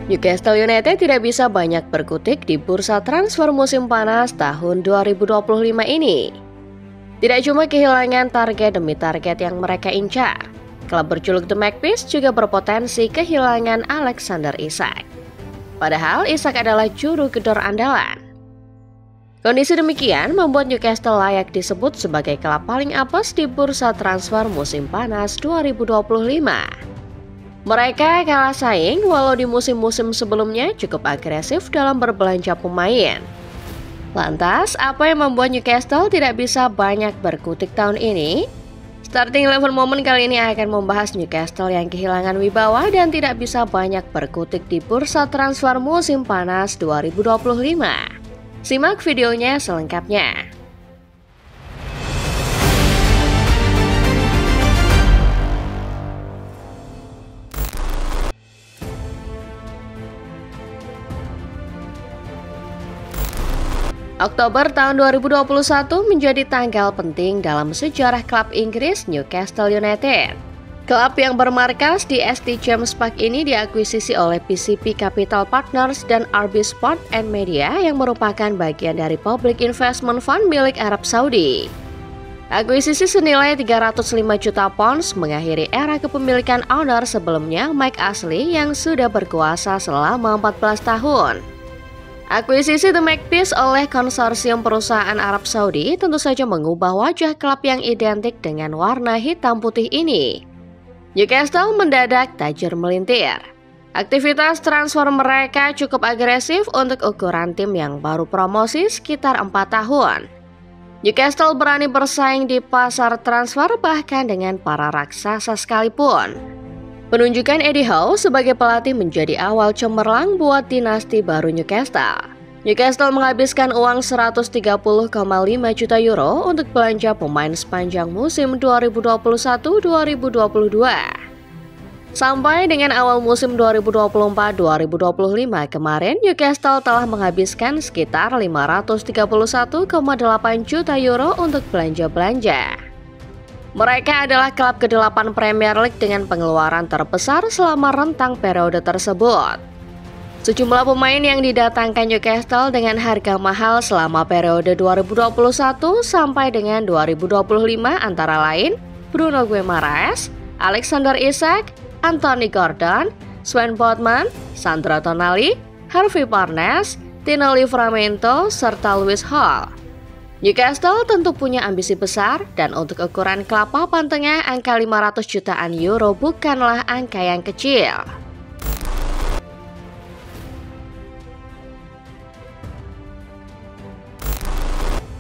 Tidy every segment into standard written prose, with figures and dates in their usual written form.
Newcastle United tidak bisa banyak berkutik di bursa transfer musim panas tahun 2025 ini. Tidak cuma kehilangan target demi target yang mereka incar, klub berjuluk The Magpies juga berpotensi kehilangan Alexander Isak. Padahal Isak adalah juru gedor andalan. Kondisi demikian membuat Newcastle layak disebut sebagai klub paling apes di bursa transfer musim panas 2025. Mereka kalah saing walau di musim-musim sebelumnya cukup agresif dalam berbelanja pemain. Lantas, apa yang membuat Newcastle tidak bisa banyak berkutik tahun ini? Starting 11 Moment kali ini akan membahas Newcastle yang kehilangan wibawa dan tidak bisa banyak berkutik di bursa transfer musim panas 2025. Simak videonya selengkapnya. Oktober tahun 2021 menjadi tanggal penting dalam sejarah klub Inggris Newcastle United. Klub yang bermarkas di St. James Park ini diakuisisi oleh PCP Capital Partners dan RB Sport and Media yang merupakan bagian dari Public Investment Fund milik Arab Saudi. Akuisisi senilai 305 juta pounds mengakhiri era kepemilikan owner sebelumnya Mike Ashley yang sudah berkuasa selama 14 tahun. Akuisisi The Magpies oleh konsorsium perusahaan Arab Saudi tentu saja mengubah wajah klub yang identik dengan warna hitam putih ini. Newcastle mendadak tajir melintir. Aktivitas transfer mereka cukup agresif untuk ukuran tim yang baru promosi sekitar 4 tahun. Newcastle berani bersaing di pasar transfer bahkan dengan para raksasa sekalipun. Penunjukan Eddie Howe sebagai pelatih menjadi awal cemerlang buat dinasti baru Newcastle. Newcastle menghabiskan uang 130,5 juta euro untuk belanja pemain sepanjang musim 2021-2022. Sampai dengan awal musim 2024-2025 kemarin, Newcastle telah menghabiskan sekitar 531,8 juta euro untuk belanja-belanja. Mereka adalah klub ke-8 Premier League dengan pengeluaran terbesar selama rentang periode tersebut. Sejumlah pemain yang didatangkan Newcastle dengan harga mahal selama periode 2021 sampai dengan 2025 antara lain Bruno Guimaraes, Alexander Isak, Anthony Gordon, Sven Botman, Sandro Tonali, Harvey Barnes, Tino Livramento, serta Lewis Hall. Newcastle tentu punya ambisi besar dan untuk ukuran klub papan tengah angka 500 jutaan euro bukanlah angka yang kecil.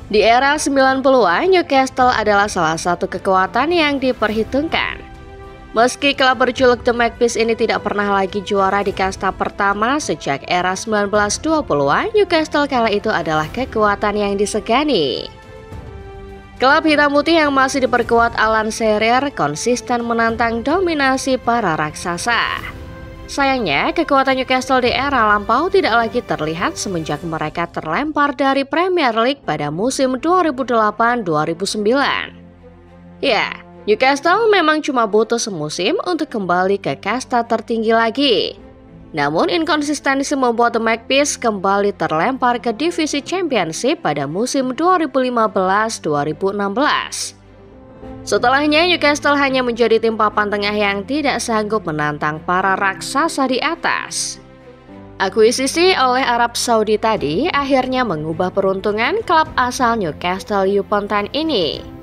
Di era 90-an, Newcastle adalah salah satu kekuatan yang diperhitungkan. Meski klub berjuluk The Magpies ini tidak pernah lagi juara di kasta pertama sejak era 1920-an, Newcastle kala itu adalah kekuatan yang disegani. Klub hitam putih yang masih diperkuat Alan Shearer konsisten menantang dominasi para raksasa. Sayangnya, kekuatan Newcastle di era lampau tidak lagi terlihat semenjak mereka terlempar dari Premier League pada musim 2008-2009. Ya, Newcastle memang cuma butuh semusim untuk kembali ke kasta tertinggi lagi. Namun inkonsistensi membuat The Magpies kembali terlempar ke divisi Championship pada musim 2015-2016. Setelahnya Newcastle hanya menjadi tim papan tengah yang tidak sanggup menantang para raksasa di atas. Akuisisi oleh Arab Saudi tadi akhirnya mengubah peruntungan klub asal Newcastle upon Tyne ini.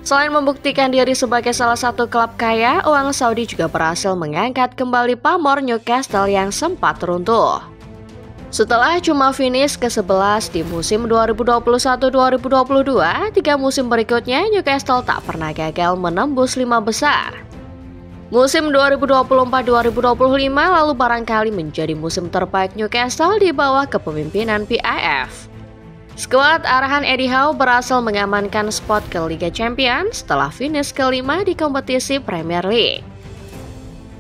Selain membuktikan diri sebagai salah satu klub kaya, uang Saudi juga berhasil mengangkat kembali pamor Newcastle yang sempat runtuh. Setelah cuma finish ke-11 di musim 2021-2022, 3 musim berikutnya Newcastle tak pernah gagal menembus 5 besar. Musim 2024-2025 lalu barangkali menjadi musim terbaik Newcastle di bawah kepemimpinan PIF. Skuad arahan Eddie Howe berhasil mengamankan spot ke Liga Champions setelah finish kelima di kompetisi Premier League.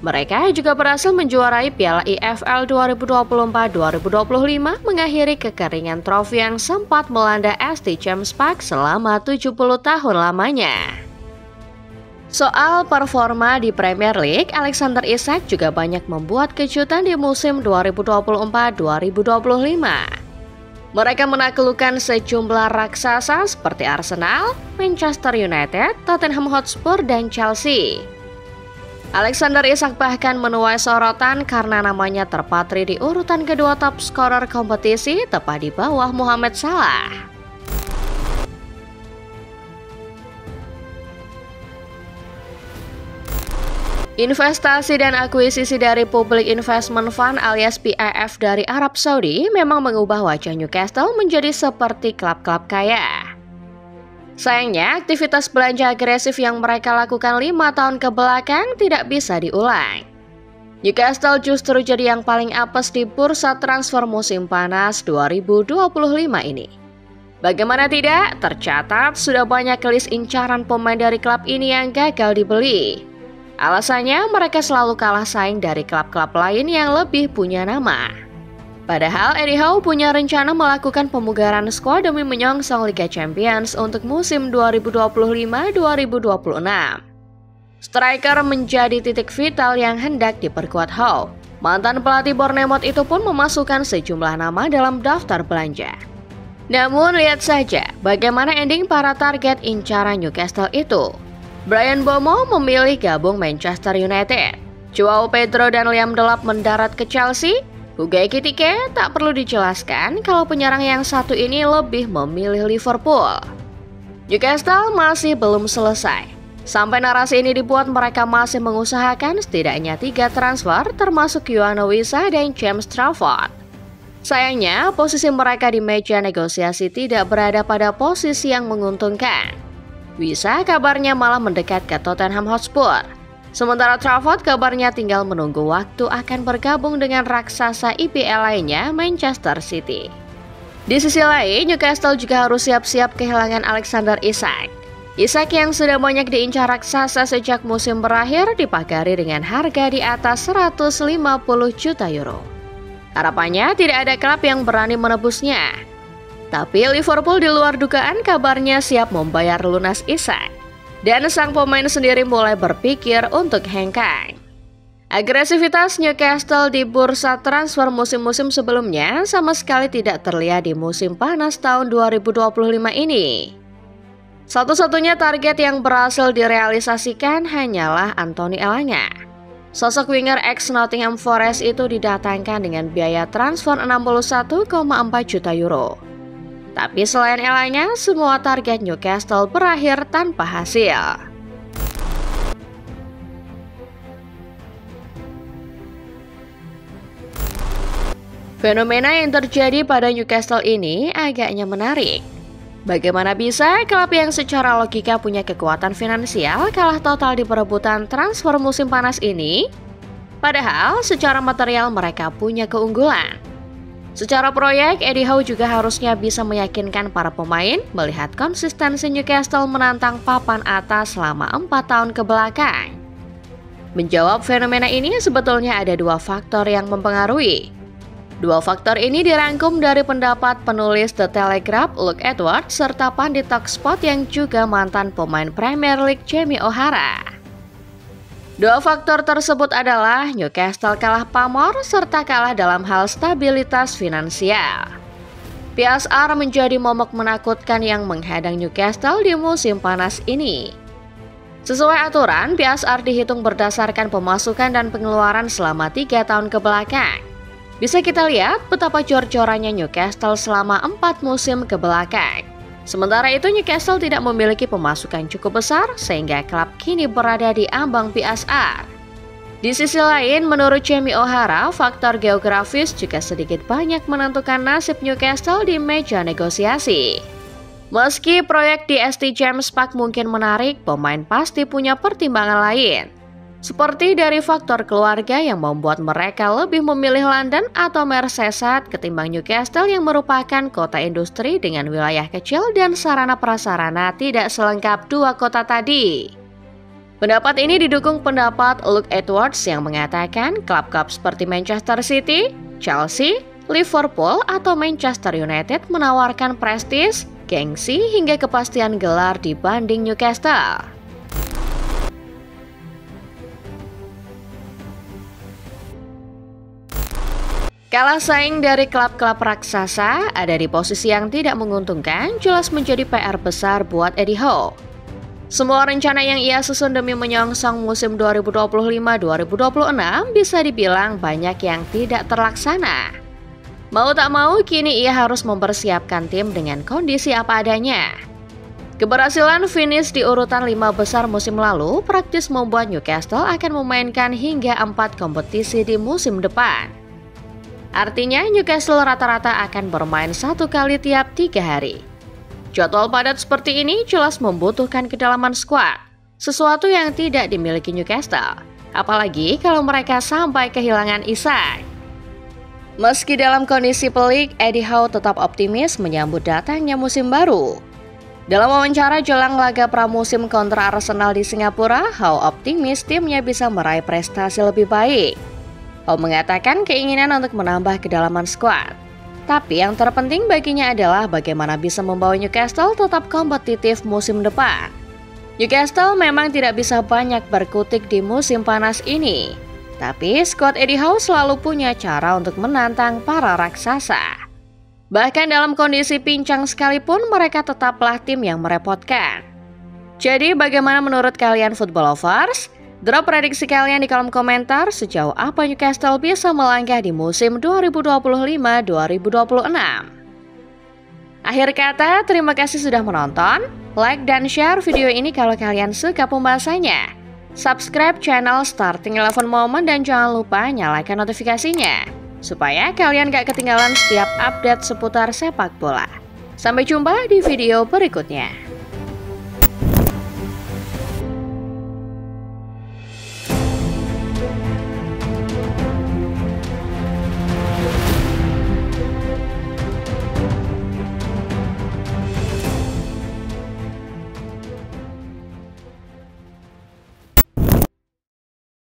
Mereka juga berhasil menjuarai Piala EFL 2024-2025 mengakhiri kekeringan trofi yang sempat melanda St. James Park selama 70 tahun lamanya. Soal performa di Premier League, Alexander Isak juga banyak membuat kejutan di musim 2024-2025. Mereka menaklukkan sejumlah raksasa seperti Arsenal, Manchester United, Tottenham Hotspur, dan Chelsea. Alexander Isak bahkan menuai sorotan karena namanya terpatri di urutan kedua top scorer kompetisi tepat di bawah Mohamed Salah. Investasi dan akuisisi dari Public Investment Fund alias PIF dari Arab Saudi memang mengubah wajah Newcastle menjadi seperti klub-klub kaya. Sayangnya, aktivitas belanja agresif yang mereka lakukan 5 tahun ke belakang tidak bisa diulang. Newcastle justru jadi yang paling apes di bursa transfer musim panas 2025 ini. Bagaimana tidak, tercatat sudah banyak list incaran pemain dari klub ini yang gagal dibeli. Alasannya mereka selalu kalah saing dari klub-klub lain yang lebih punya nama. Padahal Eddie Howe punya rencana melakukan pemugaran skuad demi menyongsong Liga Champions untuk musim 2025-2026. Striker menjadi titik vital yang hendak diperkuat Howe. Mantan pelatih Bournemouth itu pun memasukkan sejumlah nama dalam daftar belanja. Namun lihat saja bagaimana ending para target incaran Newcastle itu. Bryan Mbeumo memilih gabung Manchester United. Joao Pedro dan Liam Delap mendarat ke Chelsea. Hugo Ekitike tak perlu dijelaskan kalau penyerang yang satu ini lebih memilih Liverpool. Newcastle masih belum selesai. Sampai narasi ini dibuat, mereka masih mengusahakan setidaknya 3 transfer termasuk Yoane Wissa dan James Trafford. Sayangnya, posisi mereka di meja negosiasi tidak berada pada posisi yang menguntungkan. Wissa kabarnya malah mendekat ke Tottenham Hotspur. Sementara Trafford kabarnya tinggal menunggu waktu akan bergabung dengan raksasa IPL lainnya, Manchester City. Di sisi lain, Newcastle juga harus siap-siap kehilangan Alexander Isak. Isak yang sudah banyak diincar raksasa sejak musim berakhir dipagari dengan harga di atas 150 juta euro. Harapannya tidak ada klub yang berani menebusnya. Tapi Liverpool di luar dugaan kabarnya siap membayar lunas Isak. Dan sang pemain sendiri mulai berpikir untuk hengkang. Agresivitas Newcastle di bursa transfer musim-musim sebelumnya sama sekali tidak terlihat di musim panas tahun 2025 ini. Satu-satunya target yang berhasil direalisasikan hanyalah Anthony Elanga. Sosok winger ex Nottingham Forest itu didatangkan dengan biaya transfer 61,4 juta euro. Tapi selain Elanga, semua target Newcastle berakhir tanpa hasil. Fenomena yang terjadi pada Newcastle ini agaknya menarik. Bagaimana bisa klub yang secara logika punya kekuatan finansial kalah total di perebutan transfer musim panas ini? Padahal secara material mereka punya keunggulan. Secara proyek, Eddie Howe juga harusnya bisa meyakinkan para pemain melihat konsistensi Newcastle menantang papan atas selama 4 tahun ke belakang. Menjawab fenomena ini sebetulnya ada 2 faktor yang mempengaruhi. 2 faktor ini dirangkum dari pendapat penulis The Telegraph Luke Edwards serta pandit Talksport yang juga mantan pemain Premier League Jamie O'Hara. 2 faktor tersebut adalah Newcastle kalah pamor serta kalah dalam hal stabilitas finansial. PSR menjadi momok menakutkan yang menghadang Newcastle di musim panas ini. Sesuai aturan, PSR dihitung berdasarkan pemasukan dan pengeluaran selama 3 tahun ke belakang. Bisa kita lihat betapa jor-jorannya Newcastle selama 4 musim ke belakang. Sementara itu Newcastle tidak memiliki pemasukan cukup besar sehingga klub kini berada di ambang PSR. Di sisi lain, menurut Jamie O'Hara, faktor geografis juga sedikit banyak menentukan nasib Newcastle di meja negosiasi. Meski proyek di ST James Park mungkin menarik, pemain pasti punya pertimbangan lain. Seperti dari faktor keluarga yang membuat mereka lebih memilih London atau Merseyside ketimbang Newcastle yang merupakan kota industri dengan wilayah kecil dan sarana prasarana tidak selengkap 2 kota tadi. Pendapat ini didukung pendapat Luke Edwards yang mengatakan klub-klub seperti Manchester City, Chelsea, Liverpool atau Manchester United menawarkan prestis, gengsi hingga kepastian gelar dibanding Newcastle. Kalah saing dari klub-klub raksasa, ada di posisi yang tidak menguntungkan, jelas menjadi PR besar buat Eddie Howe. Semua rencana yang ia susun demi menyongsong musim 2025-2026 bisa dibilang banyak yang tidak terlaksana. Mau tak mau, kini ia harus mempersiapkan tim dengan kondisi apa adanya. Keberhasilan finish di urutan 5 besar musim lalu praktis membuat Newcastle akan memainkan hingga 4 kompetisi di musim depan. Artinya Newcastle rata-rata akan bermain 1 kali tiap 3 hari. Jadwal padat seperti ini jelas membutuhkan kedalaman skuad, sesuatu yang tidak dimiliki Newcastle, apalagi kalau mereka sampai kehilangan Isak. Meski dalam kondisi pelik, Eddie Howe tetap optimis menyambut datangnya musim baru. Dalam wawancara jelang laga pramusim kontra Arsenal di Singapura, Howe optimis timnya bisa meraih prestasi lebih baik. Howe mengatakan keinginan untuk menambah kedalaman skuad. Tapi yang terpenting baginya adalah bagaimana bisa membawa Newcastle tetap kompetitif musim depan. Newcastle memang tidak bisa banyak berkutik di musim panas ini. Tapi skuad Eddie Howe selalu punya cara untuk menantang para raksasa. Bahkan dalam kondisi pincang sekalipun mereka tetaplah tim yang merepotkan. Jadi bagaimana menurut kalian football lovers? Drop prediksi kalian di kolom komentar sejauh apa Newcastle bisa melangkah di musim 2025-2026. Akhir kata, terima kasih sudah menonton. Like dan share video ini kalau kalian suka pembahasannya. Subscribe channel Starting 11 Moment dan jangan lupa nyalakan notifikasinya supaya kalian gak ketinggalan setiap update seputar sepak bola. Sampai jumpa di video berikutnya.